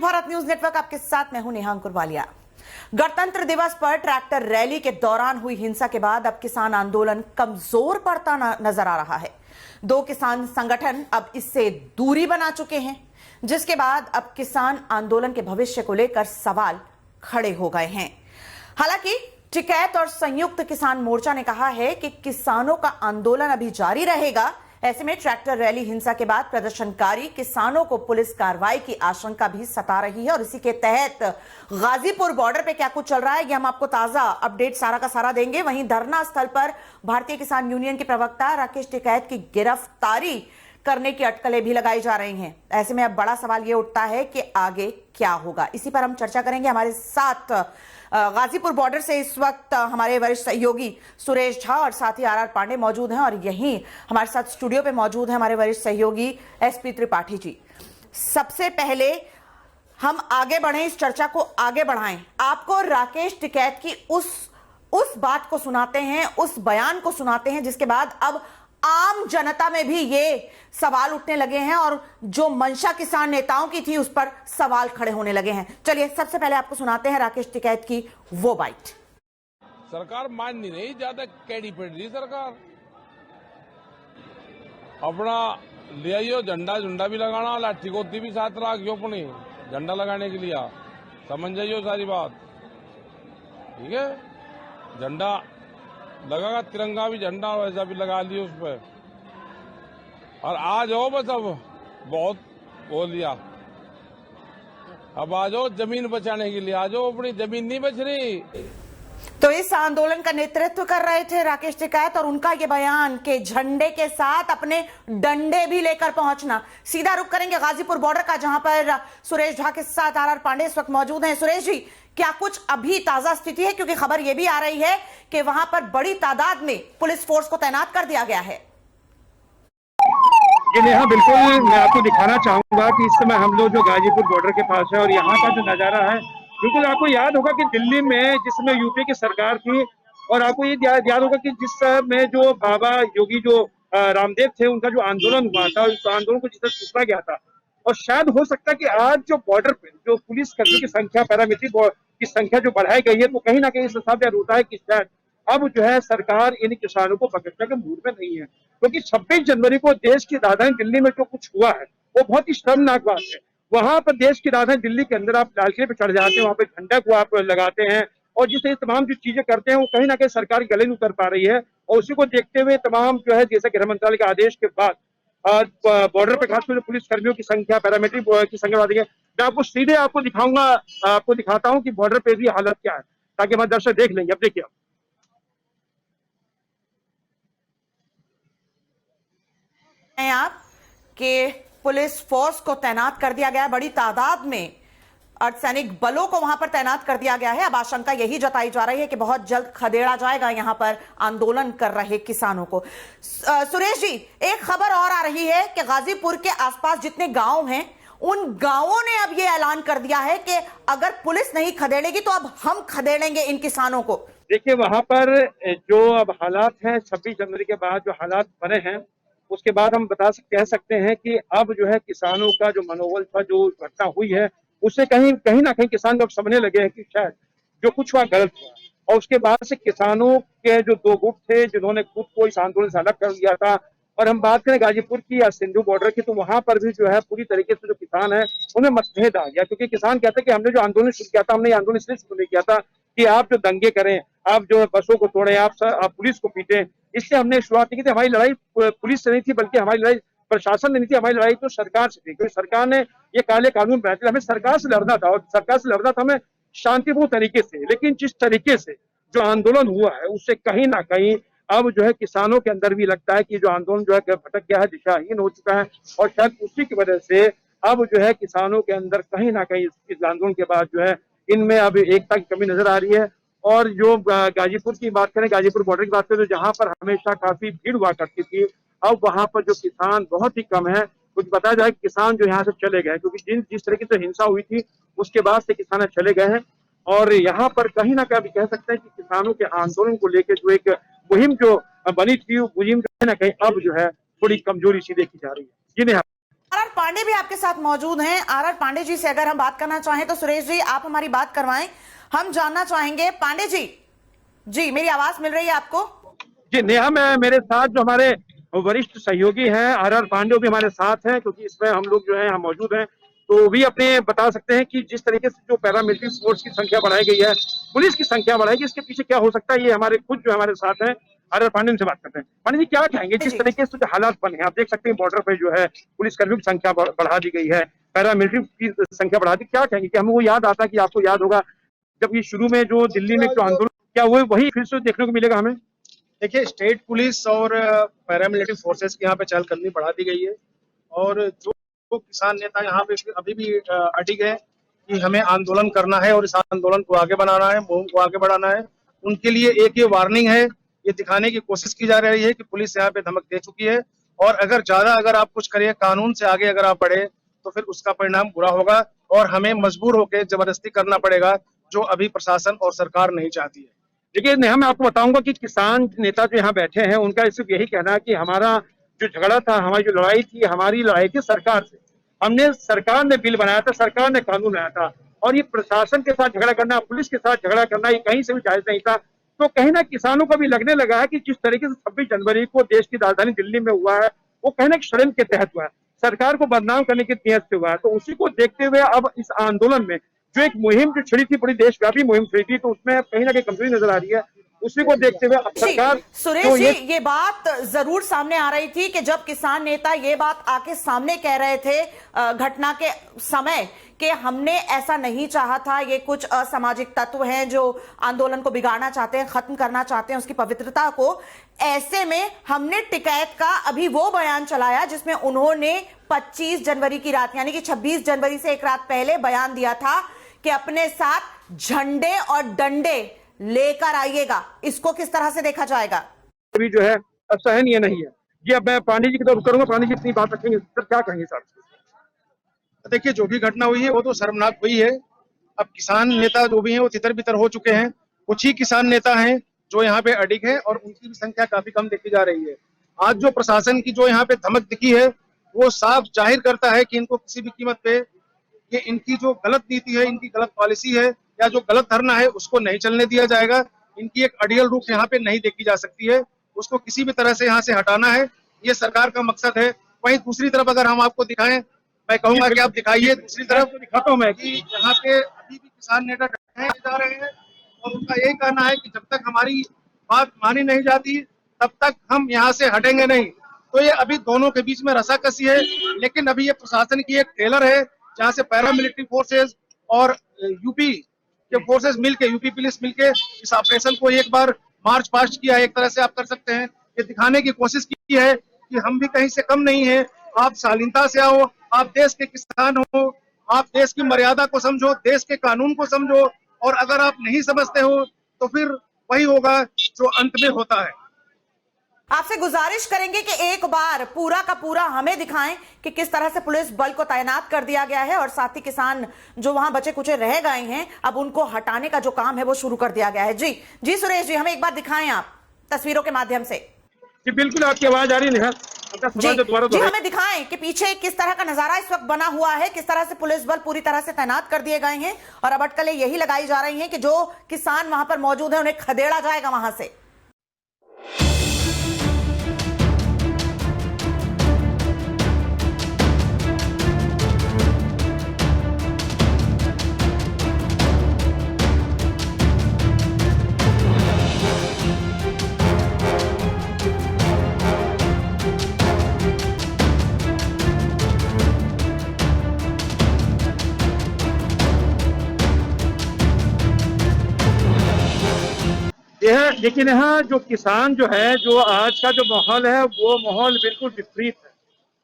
एक Bharat news network आपके साथ मैं हूं नेहा अंकुरवालिया। गणतंत्र दिवस पर ट्रैक्टर रैली के दौरान हुई हिंसा के बाद अब किसान आंदोलन कमजोर पड़ता नजर आ रहा है। दो किसान संगठन अब इससे दूरी बना चुके हैं, जिसके बाद अब किसान आंदोलन के भविष्य को लेकर सवाल खड़े हो गए हैं। हालांकि टिकैत और संयुक्त किसान मोर्चा ने कहा है कि किसानों का आंदोलन अभी जारी रहेगा। ऐसे में ट्रैक्टर रैली हिंसा के बाद प्रदर्शनकारी किसानों को पुलिस कार्रवाई की आशंका भी सता रही है और इसी के तहत गाजीपुर बॉर्डर पे क्या कुछ चल रहा है, ये हम आपको ताजा अपडेट सारा का सारा देंगे। वहीं धरना स्थल पर भारतीय किसान यूनियन के प्रवक्ता राकेश टिकैत की गिरफ्तारी करने की अटकलें भी लगाई जा रही हैं। ऐसे में अब बड़ा सवाल यह उठता है कि आगे क्या होगा। इसी पर हम चर्चा करेंगे। हमारे साथ गाजीपुर बॉर्डर से इस वक्त हमारे वरिष्ठ सहयोगी सुरेश झा और साथ ही आर पांडे मौजूद हैं और यहीं हमारे साथ स्टूडियो पे मौजूद हैं हमारे वरिष्ठ सहयोगी एसपी त्रिपाठी जी। सबसे पहले हम आगे बढ़ें, इस चर्चा को आगे बढ़ाएं। आपको राकेश टिकैत की उस बात को सुनाते हैं, उस बयान को सुनाते हैं जिसके बाद अब आम जनता में भी ये सवाल उठने लगे हैं और जो मंशा किसान नेताओं की थी उस पर सवाल खड़े होने लगे हैं। चलिए सबसे पहले आपको सुनाते हैं राकेश टिकैत की वो बाइट। सरकार माननी नहीं, ज्यादा कैडी पड़ रही सरकार। अपना ले आइयो झंडा झुंडा भी लगाना, लाठी गोती भी साथ रखियो अपनी झंडा लगाने के लिए। समझ जाइयो सारी बात, ठीक है। झंडा लगागा, तिरंगा भी झंडा वैसा भी लगा लियो उस पर। और आ जाओ, बस अब बहुत बोल लिया, अब आ जाओ जमीन बचाने के लिए आ जाओ, अपनी जमीन नहीं बच रही। तो इस आंदोलन का नेतृत्व कर रहे थे राकेश टिकैत और उनका ये बयान के झंडे के साथ अपने डंडे भी लेकर पहुंचना। सीधा रुख करेंगे गाजीपुर बॉर्डर का, जहां पर सुरेश झा के साथ आर पांडे इस वक्त मौजूद हैं। सुरेश जी, क्या कुछ अभी ताजा स्थिति है, क्योंकि खबर यह भी आ रही है कि वहां पर बड़ी तादाद में पुलिस फोर्स को तैनात कर दिया गया है। जी नेहा, बिल्कुल मैं आपको दिखाना चाहूंगा कि इस समय हम लोग जो गाजीपुर बॉर्डर के पास है और यहाँ का जो नजारा है, बिल्कुल आपको याद होगा कि दिल्ली में जिसमें यूपी की सरकार थी और आपको ये याद होगा कि जिस समय जो बाबा योगी जो रामदेव थे, उनका जो आंदोलन हुआ था, उस आंदोलन को जिस तरह टूटा गया था। और शायद हो सकता है कि आज जो बॉर्डर पे जो पुलिस कर्मियों की संख्या, पैरामिलिट्री की संख्या जो बढ़ाई गई है, तो कहीं ना कहीं इस हिसाब से होता है कि शायद अब जो है सरकार इन किसानों को पकड़ने के मूड में नहीं है, क्योंकि 26 जनवरी को देश की राजधानी दिल्ली में जो कुछ हुआ है वो बहुत ही शर्मनाक बात है। वहां पर देश की राजधानी दिल्ली के अंदर आप लाल किले पे चढ़ जाते हैं, वहां पे झंडा को आप लगाते हैं और जिस तमाम जो चीजें करते हैं वो कहीं ना कहीं सरकार गले नहीं उतर पा रही है। और उसी को देखते हुए तमाम जो है, जैसे गृह मंत्रालय के आदेश के बाद बॉर्डर पे खासकर जो पुलिस कर्मियों की संख्या, पैरामिलिट्री की संख्या बढ़ गई है। मैं आपको सीधे आपको दिखाऊंगा, आपको दिखाता हूँ कि बॉर्डर पे भी हालत क्या है, ताकि हमारे दर्शक देख लेंगे। अब देखिए आप कि पुलिस फोर्स को तैनात कर दिया गया है, बड़ी तादाद में अर्धसैनिक बलों को वहां पर तैनात कर दिया गया है। अब आशंका यही जताई जा रही है कि बहुत जल्द खदेड़ा जाएगा यहां पर आंदोलन कर रहे किसानों को। सुरेश जी, एक खबर और आ रही है कि गाजीपुर के आसपास जितने गांव हैं, उन गांवों ने अब यह ऐलान कर दिया है कि अगर पुलिस नहीं खदेड़ेगी तो अब हम खदेड़ेंगे इन किसानों को। देखिए, वहां पर जो अब हालात हैं, 26 जनवरी के बाद जो हालात बने हैं, उसके बाद हम कह सकते हैं कि अब जो है किसानों का जो मनोबल था, जो घटना हुई है, उससे कहीं ना कहीं किसान लोग समझने लगे हैं कि शायद जो कुछ हुआ गलत हुआ। और उसके बाद से किसानों के जो दो गुट थे जिन्होंने खुद को इस आंदोलन से अलग कर लिया था, और हम बात करें गाजीपुर की या सिंधु बॉर्डर की, तो वहां पर भी जो है पूरी तरीके से जो किसान है उनमें मतभेद आ गया, क्योंकि किसान कहते हैं कि हमने जो आंदोलन शुरू किया था, हमने आंदोलन इसलिए शुरू नहीं किया था कि आप जो दंगे करें, आप जो बसों को तोड़े, आप पुलिस को पीटे, इसलिए हमने शुरुआत की थी। हमारी लड़ाई पुलिस से नहीं थी, बल्कि हमारी लड़ाई प्रशासन ने नहीं थी, हमारी लड़ाई तो सरकार से थी, क्योंकि सरकार ने ये काले कानून बनाए थे। हमें सरकार से लड़ना था और सरकार से लड़ना था हमें शांतिपूर्ण तरीके से। लेकिन जिस तरीके से जो आंदोलन हुआ है, उससे कहीं ना कहीं अब जो है किसानों के अंदर भी लगता है कि जो आंदोलन जो है भटक गया है, दिशाहीन हो चुका है। और शायद उसी की वजह से अब जो है किसानों के अंदर कहीं ना कहीं इस आंदोलन के बाद जो है इनमें अब एकता की कमी नजर आ रही है। और जो गाजीपुर की बात करें, गाजीपुर बॉर्डर की बात करें, तो जहां पर हमेशा काफी भीड़ हुआ करती थी, अब वहां पर जो किसान बहुत ही कम है। कुछ बताया जाए, किसान जो यहाँ से चले गए, क्योंकि जिस तरीके से हिंसा हुई थी उसके बाद से किसान चले गए हैं। और यहाँ पर कहीं ना कहीं कह सकते हैं कि किसानों के आंदोलन को लेकर जो एक मुहिम जो बनी थी, वो मुहिम कहीं ना कहीं अब जो है थोड़ी कमजोरी सी देखी जा रही है। जी नहीं। आर पांडे भी आपके साथ मौजूद हैं। आर पांडे जी से अगर हम बात करना चाहें तो सुरेश जी आप हमारी बात करवाएं। हम जानना चाहेंगे पांडे जी, जी मेरी आवाज मिल रही है आपको? जी नेहा, मैं मेरे साथ जो हमारे वरिष्ठ सहयोगी हैं आर पांडे भी हमारे साथ हैं, क्योंकि इसमें हम लोग जो है यहाँ मौजूद हैं, तो भी अपने बता सकते हैं कि जिस तरीके से जो पैरामिलिट्री फोर्स की संख्या बढ़ाई गई है, पुलिस की संख्या बढ़ाई गई, इसके पीछे क्या हो सकता है, ये हमारे खुद जो हमारे साथ हैं आर पांडे से बात करते हैं। पांडे जी क्या कहेंगे जिस तरीके से जो हालात बने हैं, आप देख सकते हैं बॉर्डर पे जो है पुलिस कर्मियों की संख्या बढ़ा दी गई है, पैरामिलिट्री की संख्या बढ़ा दी, क्या कहेंगे? कि हमें वो याद आता है कि आपको याद होगा जब ये शुरू में जो दिल्ली में जो आंदोलन, क्या वो वही फिर से देखने को मिलेगा हमें? देखिए, स्टेट पुलिस और पैरामिलिट्री फोर्सेस की यहाँ पे चहलकदमी बढ़ा दी गई है और जो किसान नेता यहाँ पे अभी भी अडिग है कि हमें आंदोलन करना है और इस आंदोलन को आगे बनाना है, मुहिम को आगे बढ़ाना है, उनके लिए एक ये वार्निंग है, ये दिखाने की कोशिश की जा रही है कि पुलिस यहाँ पे धमक दे चुकी है और अगर आप कुछ करिए, कानून से आगे अगर आप बढ़े तो फिर उसका परिणाम बुरा होगा और हमें मजबूर होकर जबरदस्ती करना पड़ेगा, जो अभी प्रशासन और सरकार नहीं चाहती है। देखिए नेहा, मैं आपको बताऊंगा कि किसान नेता जो यहाँ बैठे हैं उनका सिर्फ यही कहना है कि हमारा जो झगड़ा था, हमारी जो लड़ाई थी, हमारी लड़ाई थी सरकार से। हमने, सरकार ने बिल बनाया था, सरकार ने कानून बनाया था और ये प्रशासन के साथ झगड़ा करना, पुलिस के साथ झगड़ा करना, ये कहीं से भी जायज नहीं था। तो कहीं ना किसानों को भी लगने लगा है कि जिस तरीके से 26 जनवरी को देश की राजधानी दिल्ली में हुआ है, वो कहना एक षड्यंत्र के तहत हुआ है, सरकार को बदनाम करने की नीयत से हुआ है। तो उसी को देखते हुए अब इस आंदोलन में जो एक मुहिम जो छिड़ी थी, पूरी देशव्यापी मुहिम छिड़ी थी, तो उसमें कहीं ना कहीं कमजोरी नजर आ रही है। उसी को देखते हुए अब सरकार, सुरेश जी ये बात जरूर सामने आ रही थी कि जब किसान नेता ये बात आके सामने कह रहे थे घटना के समय कि हमने ऐसा नहीं चाहा था, ये कुछ असामाजिक तत्व हैं जो आंदोलन को बिगाड़ना चाहते हैं, खत्म करना चाहते हैं उसकी पवित्रता को, ऐसे में हमने टिकैत का अभी वो बयान चलाया जिसमें उन्होंने 25 जनवरी की रात यानी कि 26 जनवरी से एक रात पहले बयान दिया था कि अपने साथ झंडे और डंडे लेकर आइएगा। इसको किस तरह से देखा जाएगा? अभी जो है असहनीय नहीं है। जी अब मैं पांडे जी की तरफ करूंगा, पांडे जी इतनी बात रखेंगे, सर क्या कहेंगे सर? देखिए, जो भी घटना हुई है वो तो शर्मनाक हुई है। अब किसान नेता जो भी हैं वो तितर बितर हो चुके हैं। कुछ ही किसान नेता हैं जो यहाँ पे अडिग है और उनकी भी संख्या काफी कम देखी जा रही है। आज जो प्रशासन की जो यहाँ पे धमक दिखी है वो साफ जाहिर करता है कि इनको किसी भी कीमत पे ये इनकी जो गलत नीति है, इनकी गलत पॉलिसी है या जो गलत धरना है उसको नहीं चलने दिया जाएगा। इनकी एक अडियल रूप यहाँ पे नहीं देखी जा सकती है, उसको किसी भी तरह से यहाँ से हटाना है, ये सरकार का मकसद है। वहीं दूसरी तरफ अगर हम आपको दिखाएं, मैं कहूंगा कि आप दिखाइए दूसरी तरफ, दिखाता हूं मैं कि यहाँ पे अभी भी किसान नेता जा रहे हैं और उनका यही कहना है कि जब तक हमारी बात मानी नहीं जाती तब तक हम यहाँ से हटेंगे नहीं। तो ये अभी दोनों के बीच में रसाकसी है, लेकिन अभी ये प्रशासन की एक ट्रेलर है जहाँ से पैरामिलिट्री फोर्सेज और यूपी के फोर्सेज मिलके, यूपी पुलिस मिलके इस ऑपरेशन को एक बार मार्च पास्ट किया है। एक तरह से आप कर सकते हैं ये दिखाने की कोशिश की है कि हम भी कहीं से कम नहीं है। आप शालीनता से आओ, आप देश के किसान हो, आप देश की मर्यादा को समझो, देश के कानून को समझो, और अगर आप नहीं समझते हो तो फिर वही होगा जो अंत में होता है। आपसे गुजारिश करेंगे कि एक बार पूरा का पूरा हमें दिखाएं कि किस तरह से पुलिस बल को तैनात कर दिया गया है और साथ ही किसान जो वहां बचे कुचे रह गए हैं अब उनको हटाने का जो काम है वो शुरू कर दिया गया है। जी सुरेश जी, हमें एक बार दिखाएं आप तस्वीरों के माध्यम से। जी बिल्कुल, आपकी आवाज आ रही है। जी हमें दिखाएं कि पीछे किस तरह का नजारा इस वक्त बना हुआ है, किस तरह से पुलिस बल पूरी तरह से तैनात कर दिए गए हैं और अब अटकलें यही लगाई जा रही हैं कि जो किसान वहां पर मौजूद है उन्हें खदेड़ा जाएगा वहां से। लेकिन यहाँ जो किसान जो है, जो आज का जो माहौल है वो माहौल बिल्कुल विपरीत है।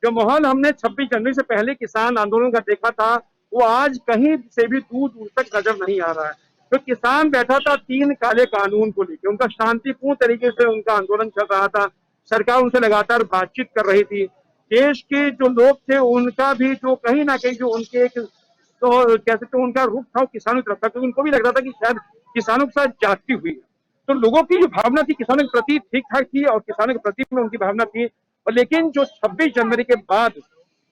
जो माहौल हमने 26 जनवरी से पहले किसान आंदोलन का देखा था वो आज कहीं से भी दूर दूर तक नजर नहीं आ रहा है। तो किसान बैठा था 3 काले कानून को लेकर, उनका शांतिपूर्ण तरीके से उनका आंदोलन चल रहा था, सरकार उनसे लगातार बातचीत कर रही थी। देश के जो लोग थे उनका भी जो कहीं ना कहीं जो उनके एक तो कह सकते उनका रुख था वो किसानों की तरफ था, क्योंकि उनको भी लग रहा था कि शायद किसानों के साथ जाती हुई है। तो लोगों की जो भावना थी किसानों के प्रति ठीक ठाक थी और किसानों के प्रति में उनकी भावना थी। और लेकिन जो 26 जनवरी के बाद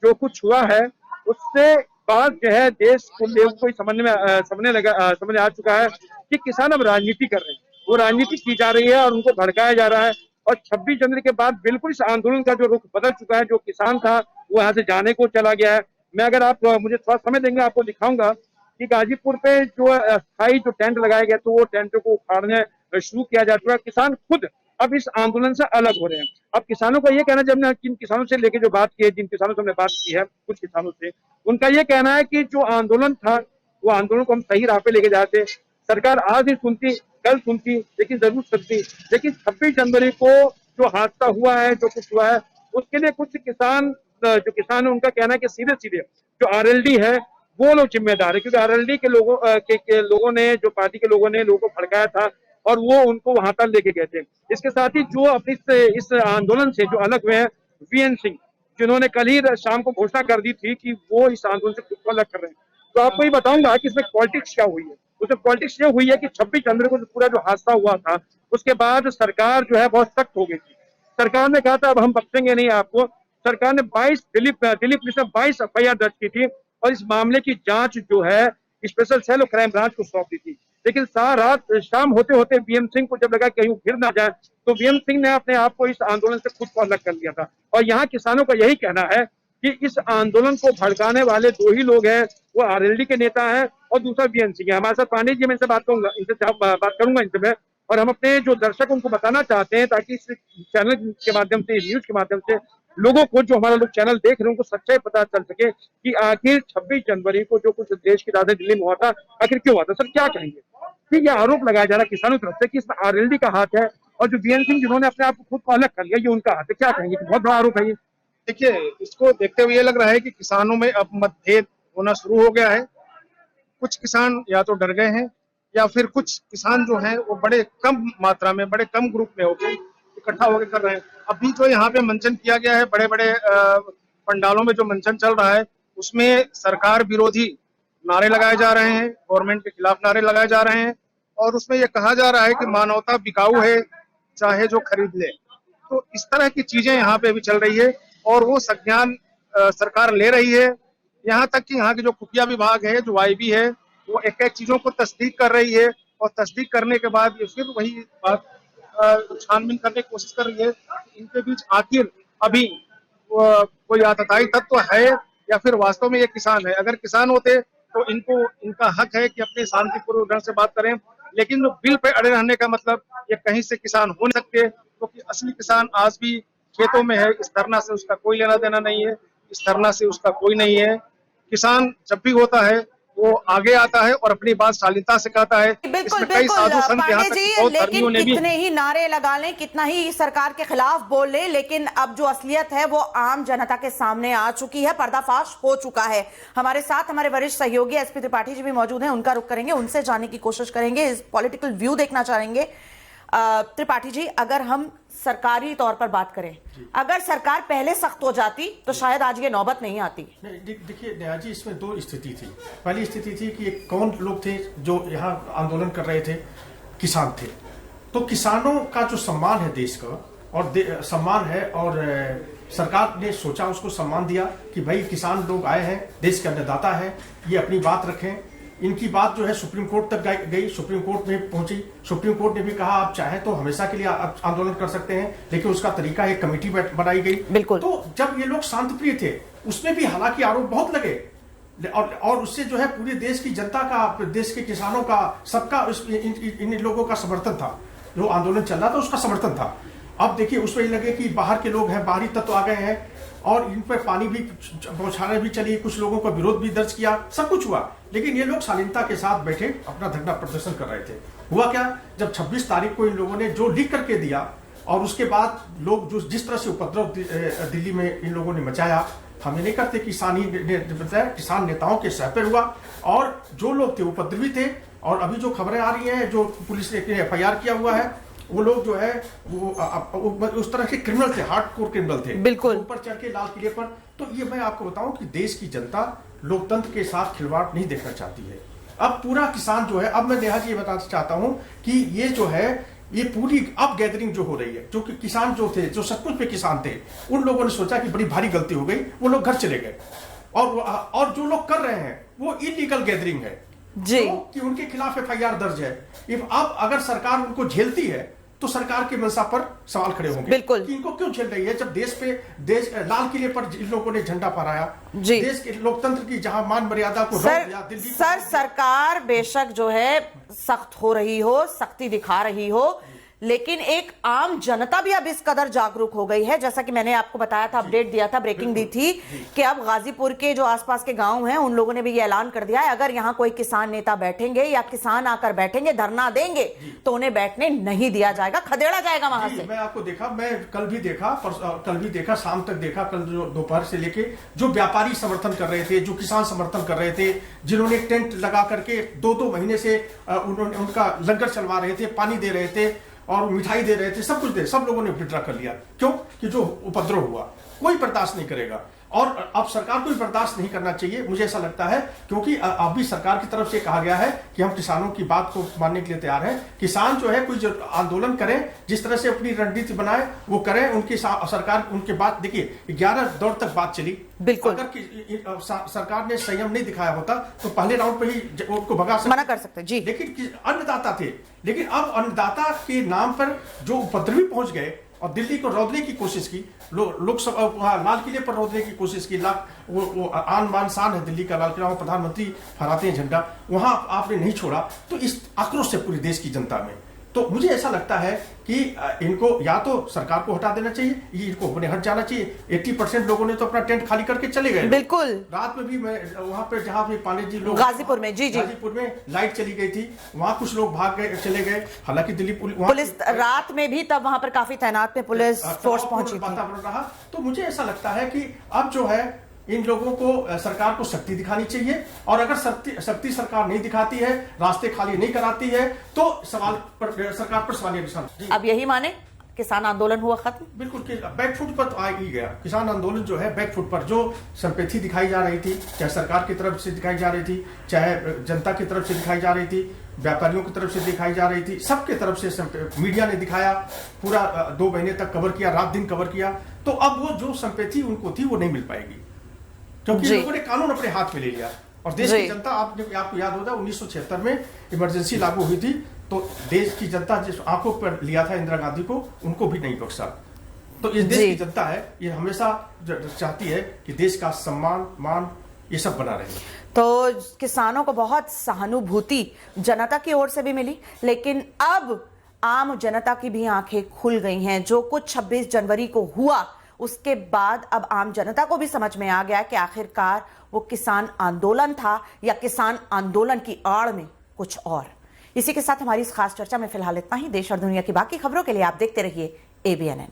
जो कुछ हुआ है उससे बाद जो है देश को लोगों को समझ आ चुका है कि किसान अब राजनीति कर रहे हैं, वो राजनीति की जा रही है और उनको भड़काया जा रहा है। और 26 जनवरी के बाद बिल्कुल इस आंदोलन का जो रुख बदल चुका है। जो किसान था वो यहाँ से जाने को चला गया है। मैं अगर आप मुझे थोड़ा समय देंगे आपको दिखाऊंगा कि गाजीपुर पे जो अस्थायी जो टेंट लगाए गए तो वो टेंटों को उखाड़ने शुरू किया जा चुका है। किसान खुद अब इस आंदोलन से अलग हो रहे हैं। अब किसानों का ये कहना, जब हमने किन किसानों से लेके जो बात की है, जिन किसानों से हमने बात की है, कुछ किसानों से, उनका ये कहना है कि जो आंदोलन था वो आंदोलन को हम सही राह पे लेके जाते। सरकार आज ही सुनती, कल सुनती, लेकिन जरूर सुनती। लेकिन 26 जनवरी को जो हादसा हुआ है, जो कुछ हुआ है, उसके लिए कुछ किसान जो किसान है उनका कहना है कि सीधे सीधे जो आरएलडी है वो लोग जिम्मेदार है, क्योंकि आरएलडी के लोगों ने, जो पार्टी के लोगों ने लोगों को भड़काया था और वो उनको वहां तक लेके गए थे। इसके साथ ही जो अपनी इस आंदोलन से जो अलग हुए हैं वीएन सिंह, जिन्होंने कल ही शाम को घोषणा कर दी थी कि वो इस आंदोलन से खुद को अलग कर रहे हैं। तो आपको ये बताऊंगा कि इसमें पॉलिटिक्स क्या हुई है। उसमें पॉलिटिक्स ये हुई है कि 26 जनवरी को जो पूरा जो हादसा हुआ था उसके बाद सरकार जो है बहुत सख्त हो गई थी। सरकार ने कहा था अब हम बख्शेंगे नहीं आपको। सरकार ने 22 दिलीप पुलिस ने 22 एफआईआर दर्ज की थी और इस मामले की जांच जो है स्पेशल सेल और क्राइम ब्रांच को सौंप दी थी। लेकिन शाम होते होते वीएम सिंह को जब लगा कहीं वो गिर ना जाए तो वीएम सिंह ने अपने आप को इस आंदोलन से खुद को अलग कर लिया था। और यहाँ किसानों का यही कहना है कि इस आंदोलन को भड़काने वाले दो ही लोग हैं, वो आरएलडी के नेता हैं और दूसरा वीएम सिंह है। हमारे साथ पांडे जी, मैं इनसे बात करूंगा इनसे मैं, और हम अपने जो दर्शक उनको बताना चाहते हैं ताकि इस चैनल के माध्यम से, न्यूज के माध्यम से लोगों को, जो हमारा लोग चैनल देख रहे हैं, उनको सच्चाई पता चल सके कि आखिर 26 जनवरी को जो कुछ देश की राजधानी दिल्ली में हुआ था आखिर क्यों हुआ था। सर क्या कहेंगे? ठीक है, आरोप लगाया जा रहा है किसानों की तरफ से कि इसमें आरएलडी का हाथ है और जो वीएन सिंह जिन्होंने अपने आप को खुद को अलग कर लिया ये उनका हाथ है। क्या कहेंगे? बहुत बड़ा आरोप है ये। देखिए, इसको देखते हुए ये लग रहा है कि किसानों में अब मतभेद होना शुरू हो गया है। कुछ किसान या तो डर गए हैं या फिर कुछ किसान जो हैं वो बड़े कम मात्रा में, बड़े कम ग्रुप में होकर इकट्ठा होकर कर रहे हैं। अभी जो यहाँ पे मंचन किया गया है, बड़े बड़े पंडालों में जो मंचन चल रहा है उसमें सरकार विरोधी नारे लगाए जा रहे हैं, गवर्नमेंट के खिलाफ नारे लगाए जा रहे हैं और उसमें यह कहा जा रहा है कि मानवता बिकाऊ है, चाहे जो खरीद ले। तो इस तरह की चीजें यहाँ पे अभी चल रही है और वो संज्ञान सरकार ले रही है। यहाँ तक कि यहाँ के जो खुफिया विभाग है, जो आईबी है, वो एक एक चीजों को तस्दीक कर रही है और तस्दीक करने के बाद ये फिर वही बात छानबीन करने की कोशिश कर रही है। इनके बीच आखिर अभी कोई आतताई तत्व है या फिर वास्तव में ये किसान है। अगर किसान होते तो इनका हक है कि अपने शांतिपूर्वक ढंग से बात करें, लेकिन जो बिल पे अड़े रहने का मतलब ये कहीं से किसान हो नहीं सकते, क्योंकि असली किसान आज भी खेतों में है। इस धरना से उसका कोई लेना देना नहीं है, इस धरना से उसका कोई नहीं है। किसान जब भी होता है वो आगे आता है और अपनी बात शालीनता से कहता है। बिल्कुल बिल्कुल पांडे जी, लेकिन कितने ही नारे लगा लें, कितना ही सरकार के खिलाफ बोल लें, लेकिन अब जो असलियत है वो आम जनता के सामने आ चुकी है, पर्दाफाश हो चुका है। हमारे साथ हमारे वरिष्ठ सहयोगी एसपी त्रिपाठी जी भी मौजूद हैं, उनका रुख करेंगे, उनसे जानने की कोशिश करेंगे, इस पॉलिटिकल व्यू देखना चाहेंगे। त्रिपाठी जी, अगर हम सरकारी तौर पर बात करें, अगर सरकार पहले सख्त हो जाती तो शायद आज ये नौबत नहीं आती। देखिए नेहा जी, इसमें दो स्थिति थी। पहली स्थिति थी कि कौन लोग थे जो यहाँ आंदोलन कर रहे थे, किसान थे। तो किसानों का जो सम्मान है देश का और सम्मान है, और सरकार ने सोचा, उसको सम्मान दिया कि भाई किसान लोग आए हैं, देश के अन्नदाता है, ये अपनी बात रखें। इनकी बात जो है सुप्रीम कोर्ट तक गई, सुप्रीम कोर्ट में पहुंची। सुप्रीम कोर्ट ने भी कहा आप चाहे तो हमेशा के लिए आंदोलन कर सकते हैं, लेकिन उसका तरीका एक कमेटी बनाई गई। बिल्कुल। तो जब ये लोग शांतिप्रिय थे, उसमें भी हालांकि आरोप बहुत लगे और उससे जो है पूरे देश की जनता का, देश के किसानों का, सबका इन लोगों का समर्थन था। जो आंदोलन चल रहा था उसका समर्थन था। अब देखिए उसमें लगे कि बाहर के लोग हैं, बाहरी तत्व आ गए हैं और इन पर पानी भी बौछारें भी चली, कुछ लोगों का विरोध भी दर्ज किया, सब कुछ हुआ, लेकिन ये लोग शालीनता के साथ बैठे अपना धरना प्रदर्शन कर रहे थे। हुआ क्या, जब 26 तारीख को इन लोगों ने जो लिख करके दिया और उसके बाद लोग जो जिस तरह से उपद्रव दिल्ली में इन लोगों ने मचाया, हम ये नहीं करते किसान नेताओं के सह पे हुआ और जो लोग थे उपद्रवी थे। और अभी जो खबरें आ रही हैं, जो पुलिस ने एफआईआर किया हुआ है, वो लोग जो है वो उस तरह के क्रिमिनल थे, हार्डकोर क्रिमिनल थे, बिल्कुल ऊपर चढ़ के लाल किले पर। तो ये मैं आपको बताऊं कि देश की जनता लोकतंत्र के साथ खिलवाड़ नहीं देखना चाहती है। अब पूरा किसान जो है, अब मैं नेहा जी ये बताना चाहता हूं कि ये जो है ये पूरी अब गैदरिंग जो हो रही है, जो कि किसान जो थे, जो सचमुच में किसान थे, उन लोगों ने सोचा कि बड़ी भारी गलती हो गई, वो लोग घर चले गए। और जो लोग कर रहे हैं वो इलीगल गैदरिंग है जी, तो कि उनके खिलाफ FIR दर्ज है। अब अगर सरकार उनको झेलती है तो सरकार की मंशा पर सवाल खड़े होंगे। बिल्कुल। कि इनको क्यों झेल रही है, जब देश लाल किले पर इन लोगों ने झंडा फहराया, जी। देश के लोकतंत्र की जहां मान मर्यादा को रोक दिया, दिल्ली को सर सरकार बेशक जो है सख्त हो रही हो, सख्ती दिखा रही हो, लेकिन एक आम जनता भी अब इस कदर जागरूक हो गई है, जैसा कि मैंने आपको बताया था, अपडेट दिया था, ब्रेकिंग दी थी कि अब गाजीपुर के जो आसपास के गांव हैं उन लोगों ने भी ये ऐलान कर दिया है, अगर यहां कोई किसान नेता बैठेंगे या किसान आकर बैठेंगे, धरना देंगे तो उन्हें बैठने नहीं दिया जाएगा, खदेड़ा जाएगा वहां से। मैं आपको देखा, मैं कल भी देखा, शाम तक देखा, कल जो दोपहर से लेके जो व्यापारी समर्थन कर रहे थे, जो किसान समर्थन कर रहे थे, जिन्होंने टेंट लगा करके 2-2 महीने से उन्होंने उनका लंगर चलवा रहे थे, पानी दे रहे थे और मिठाई दे रहे थे, सब कुछ दे, सब लोगों ने विड्रॉ कर लिया। क्यों? कि जो उपद्रव हुआ कोई बर्दाश्त नहीं करेगा और अब सरकार को भी बर्दाश्त नहीं करना चाहिए, मुझे ऐसा लगता है, क्योंकि अभी सरकार की तरफ से कहा गया है कि हम किसानों की बात को मानने के लिए तैयार हैं। किसान जो है कोई जो आंदोलन करें, जिस तरह से अपनी रणनीति बनाए वो करें, उनकी सरकार उनके बात, देखिए 11 दौर तक बात चली। बिल्कुल। अगर सरकार ने संयम नहीं दिखाया होता तो पहले राउंड पे ही उनको भगा सकते, मना कर सकते जी। लेकिन अन्नदाता थे, लेकिन अब अन्नदाता के नाम पर जो उपद्रवी पहुंच गए और दिल्ली को रौदने की कोशिश की, लोकसभा लाल किले पर रौदने की कोशिश की, वो आन बान शान है दिल्ली का लाल किला, वहां प्रधानमंत्री फहराते हैं झंडा, वहां आपने नहीं छोड़ा, तो इस आक्रोश से पूरे देश की जनता में, तो मुझे ऐसा लगता है कि इनको या तो सरकार को हटा देना चाहिए, इनको अपने हट जाना चाहिए। 80% लोगों ने तो अपना टेंट खाली करके चले गए। बिल्कुल। रात में भी मैं वहां पे जहां पे पांडे जी लोग गाजीपुर में, जी जी, गाजीपुर में लाइट चली गई थी, वहां कुछ लोग भाग गए, चले गए, हालांकि दिल्ली पुलिस रात में भी तब वहां पर काफी तैनात में पुलिस फोर्स पहुंची थी। वातावरण रहा, तो मुझे ऐसा लगता है कि अब जो है इन लोगों को, सरकार को शक्ति दिखानी चाहिए, और अगर शक्ति सरकार नहीं दिखाती है, रास्ते खाली नहीं कराती है, तो सरकार पर सवालिया निशान। अब यही माने किसान आंदोलन हुआ खत्म? बिल्कुल, बैकफुट पर तो आ ही गया किसान आंदोलन जो है, बैकफुट पर जो संपेथी दिखाई जा रही थी, चाहे सरकार की तरफ से दिखाई जा रही थी, चाहे जनता की तरफ से दिखाई जा रही थी, व्यापारियों की तरफ से दिखाई जा रही थी, सबके तरफ से मीडिया ने दिखाया, पूरा 2 महीने तक कवर किया, रात दिन कवर किया, तो अब वो जो संपेथी उनको थी वो नहीं मिल पाएगी, क्योंकि लोगों ने कानून अपने हाथ में ले लिया। और देश की जनता, आपको याद होगा 1976 में इमरजेंसी लागू हुई थी, तो देश की जनता जिस आंखों पर लिया था इंदिरा गांधी को, उनको भी नहीं बख्शा। तो इस देश की जनता है, ये हमेशा चाहती है कि देश का सम्मान, मान, ये सब बना रहे। तो किसानों को बहुत सहानुभूति जनता की ओर से भी मिली, लेकिन अब आम जनता की भी आंखें खुल गई हैं। जो कुछ 26 जनवरी को हुआ, उसके बाद अब आम जनता को भी समझ में आ गया कि आखिरकार वो किसान आंदोलन था या किसान आंदोलन की आड़ में कुछ और। इसी के साथ हमारी इस खास चर्चा में फिलहाल इतना ही। देश और दुनिया की बाकी खबरों के लिए आप देखते रहिए ABNN।